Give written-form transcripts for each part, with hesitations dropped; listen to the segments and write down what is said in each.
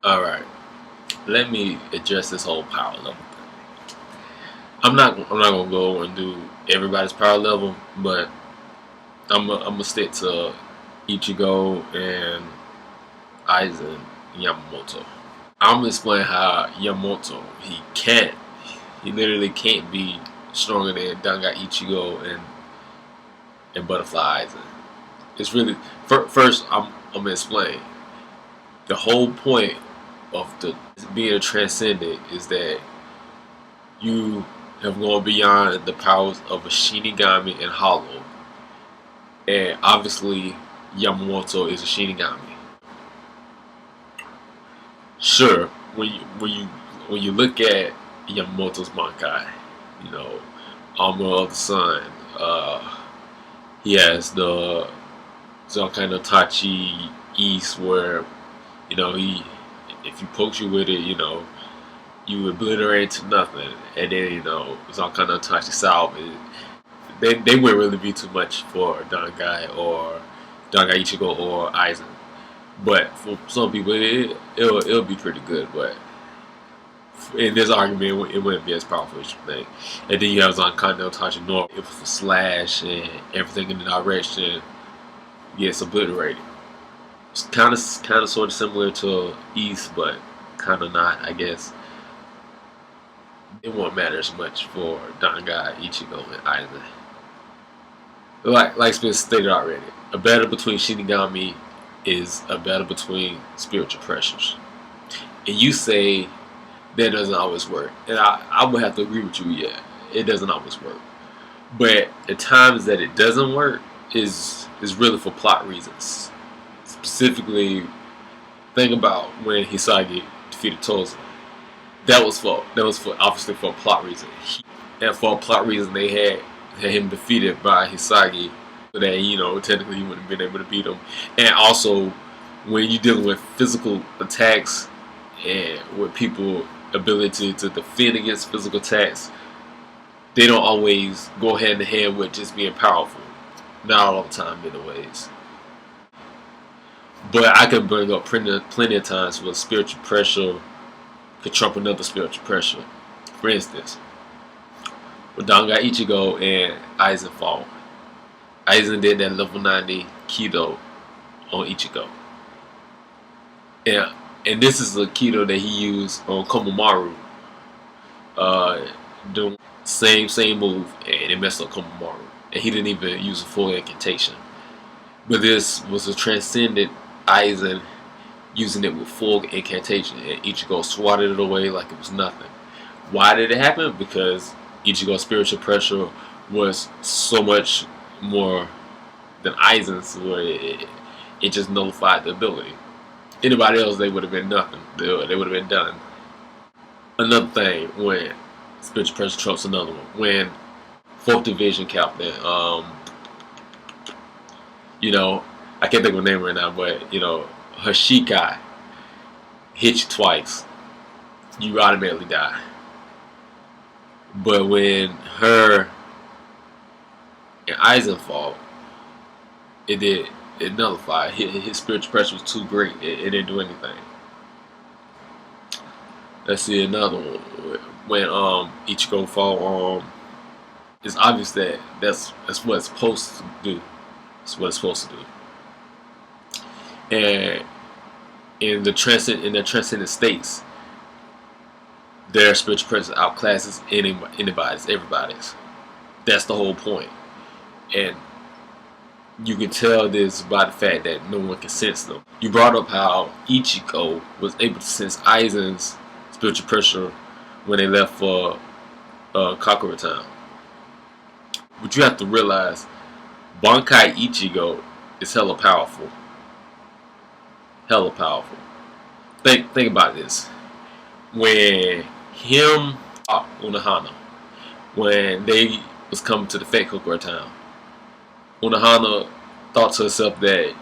All right, let me address this whole power level thing. I'm not gonna go and do everybody's power level, but I'm gonna stick to Ichigo and Aizen Yamamoto. I'm gonna explain how Yamamoto he literally can't be stronger than Danga Ichigo and Butterfly Aizen. It's really first I'm gonna explain the whole point of the being a transcendent is that you have gone beyond the powers of a Shinigami and Hollow, and obviously Yamamoto is a Shinigami. Sure, when you look at Yamamoto's Bankai, you know, Armor of the Sun, he has the Zankai Tachi East where he if he pokes you with it, you obliterate to nothing, and then Zankai Tachi South. They wouldn't really be too much for Dangai or Dangai Ichigo or Aizen. But for some people, it'll be pretty good. But in this argument, it wouldn't be as powerful as you think. And then you have Zankai Tachi North. If the slash and everything in the direction gets obliterated. It's kind of sort of similar to East, but kind of not, I guess. It won't matter as much for Dangai, Ichigo, and Aizen. Like it's been stated already, a battle between Shinigami is a battle between spiritual pressures. And you say that doesn't always work. And I would have to agree with you, yeah, it doesn't always work. But the times that it doesn't work is really for plot reasons. Specifically, think about when Hisagi defeated Toza. That was for obviously for a plot reason. And for a plot reason they had him defeated by Hisagi, so that technically he wouldn't have been able to beat him. And also, when you're dealing with physical attacks and with people' ability to defend against physical attacks, they don't always go hand in hand with just being powerful. Not all the time, anyways. But I can bring up plenty of times where spiritual pressure could trump another spiritual pressure. For instance, with Dangai Ichigo and Aizen fought. Aizen did that level 90 Kido on Ichigo. And this is a Kido that he used on Komomaru. Doing same move, and it messed up Komomaru. And he didn't even use a full incantation. But this was a transcendent Aizen using it with full incantation, and Ichigo swatted it away like it was nothing. Why did it happen? Because Ichigo's spiritual pressure was so much more than Aizen's, where it just nullified the ability. Anybody else, they would have been nothing. They would have been done. Another thing, when spiritual pressure trumps another one, when 4th Division captain, I can't think of her name right now, but her Shikai hit you twice, you automatically die. But when her and Aizen fought, it nullified. His spiritual pressure was too great. It didn't do anything. Let's see another one. When Ichigo fought, it's obvious that that's what it's supposed to do. It's what it's supposed to do. And in the transcendent states, their spiritual pressure outclasses everybody's. That's the whole point. And you can tell this by the fact that no one can sense them. You brought up how Ichigo was able to sense Aizen's spiritual pressure when they left for Kakura Town. But you have to realize Bankai Ichigo is hella powerful. Hella powerful. Think about this. When him Unohana, when they was coming to the fake Kakura Town, Unohana thought to herself that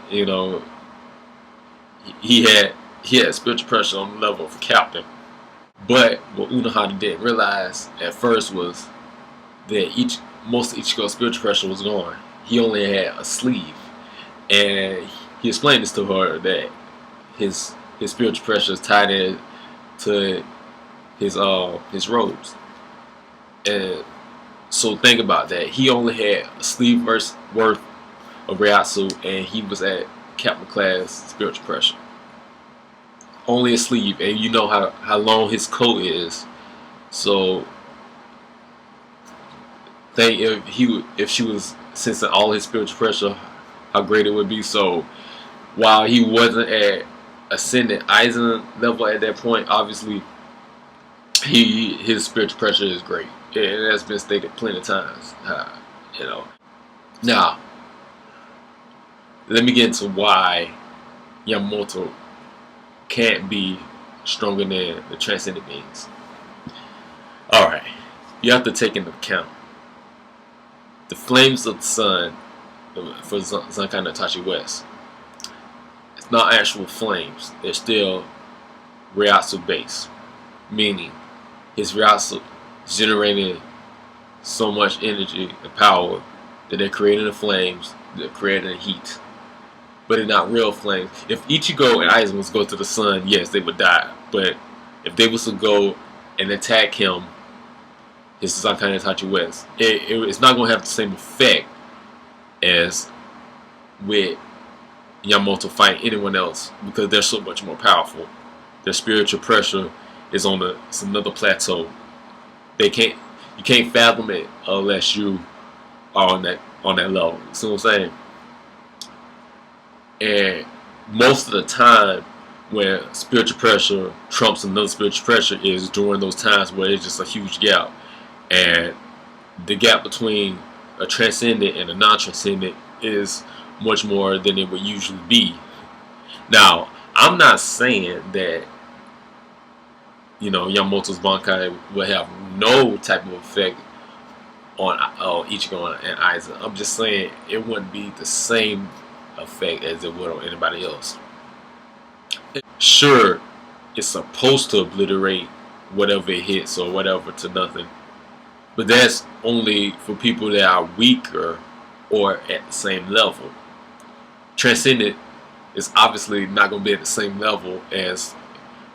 he had spiritual pressure on the level of a captain. But what Unohana didn't realize at first was that most of Ichigo's spiritual pressure was gone. He only had a sleeve, and he explained this to her that his his spiritual pressure is tied in to his robes. And so think about that. He only had a sleeve worth of Ryatsu, and he was at Captain Class spiritual pressure. Only a sleeve, and you know how long his coat is. So think if she was sensing all his spiritual pressure, how great it would be. So while he wasn't at ascendant Aizen level at that point, obviously his spiritual pressure is great, and that's been stated plenty of times. You know. Now, let me get into why Yamamoto can't be stronger than the transcendent beings. Alright, you have to take into account the flames of the sun for Zankai no Tachi West. It's not actual flames, they're still Ryatsu based, meaning his Ryatsu is generating so much energy and power that they're creating the flames, they're creating the heat. But they're not real flames. If Ichigo and Aizen was to go to the sun, yes, they would die. But if they was to go and attack him, his Zankai no Tachi West, it's not going to have the same effect as with Yamamoto fighting anyone else, because they're so much more powerful. Their spiritual pressure is on it's another plateau. You can't fathom it unless you are on that level. You see what I'm saying? And most of the time when spiritual pressure trumps another spiritual pressure is during those times where it's just a huge gap. And the gap between a transcendent and a non-transcendent is much more than it would usually be. Now, I'm not saying that, you know, Yamamoto's Bankai will have no type of effect on Ichigo and Aizen. I'm just saying it wouldn't be the same effect as it would on anybody else. Sure, it's supposed to obliterate whatever it hits or whatever to nothing, but that's only for people that are weaker or at the same level. Transcendent is obviously not going to be at the same level as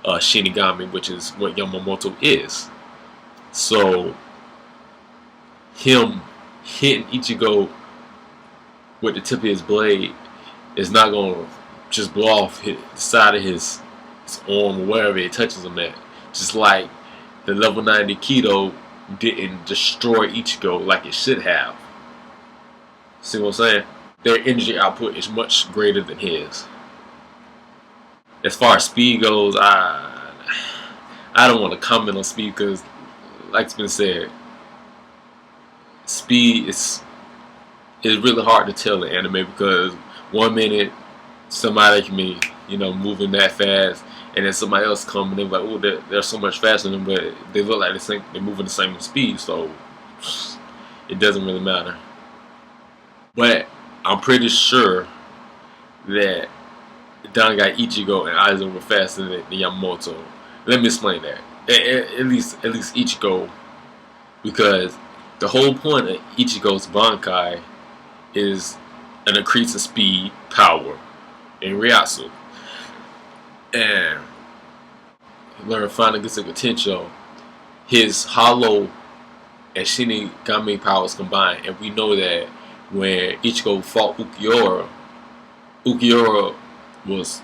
Shinigami, which is what Yamamoto is. So him hitting Ichigo with the tip of his blade is not going to just blow off the side of his arm or wherever it touches him at. Just like the level 90 Kido didn't destroy Ichigo like it should have. See what I'm saying? Their energy output is much greater than his. As far as speed goes, I don't want to comment on speed because, like it's been said, speed is really hard to tell in anime because 1 minute somebody can be, you know, moving that fast, and then somebody else come and they're like, oh, they're so much faster than them, but they look like they're moving the same speed, so it doesn't really matter. But I'm pretty sure that Dangai, Ichigo, and Aizen were faster than Yamamoto. Let me explain that. At least Ichigo, because the whole point of Ichigo's Bankai is an increase in speed, power, and Ryatsu. And learn final gets a potential. His Hollow and Shinigami powers combined, and we know that when Ichigo fought Ukiura was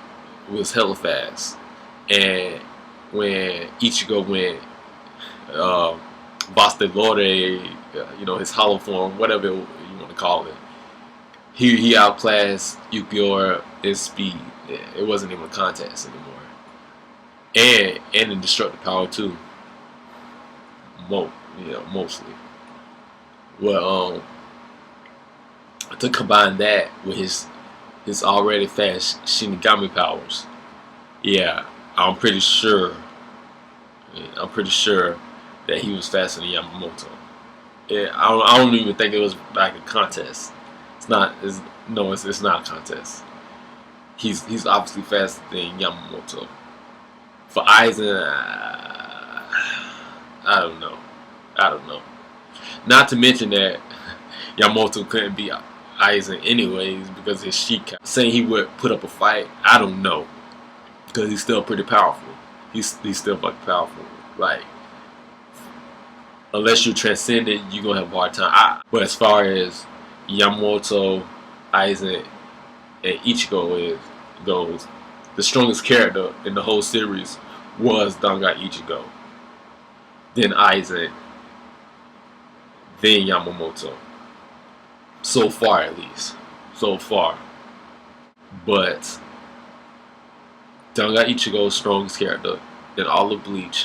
hella fast, and when Ichigo went Basta Lore, you know, his hollow form, whatever you want to call it, he outclassed Ukiura in speed. It wasn't even a contest anymore, and in destructive power too. Mostly. Well, to combine that with his already fast Shinigami powers, yeah, I'm pretty sure that he was faster than Yamamoto. Yeah, I don't even think it was like a contest. It's not a contest. He's obviously faster than Yamamoto. For Aizen, I don't know. Not to mention that Yamamoto couldn't beat Aizen anyways because his Shika. Saying he would put up a fight, I don't know. because he's still pretty powerful. He's still fucking powerful. Like, unless you transcend it, you're gonna have a hard time. But as far as Yamamoto, Aizen, and Ichigo goes, the strongest character in the whole series was Dangai Ichigo, then Aizen, then Yamamoto. So far, at least. So far. But Dangai Ichigo's strongest character in all of Bleach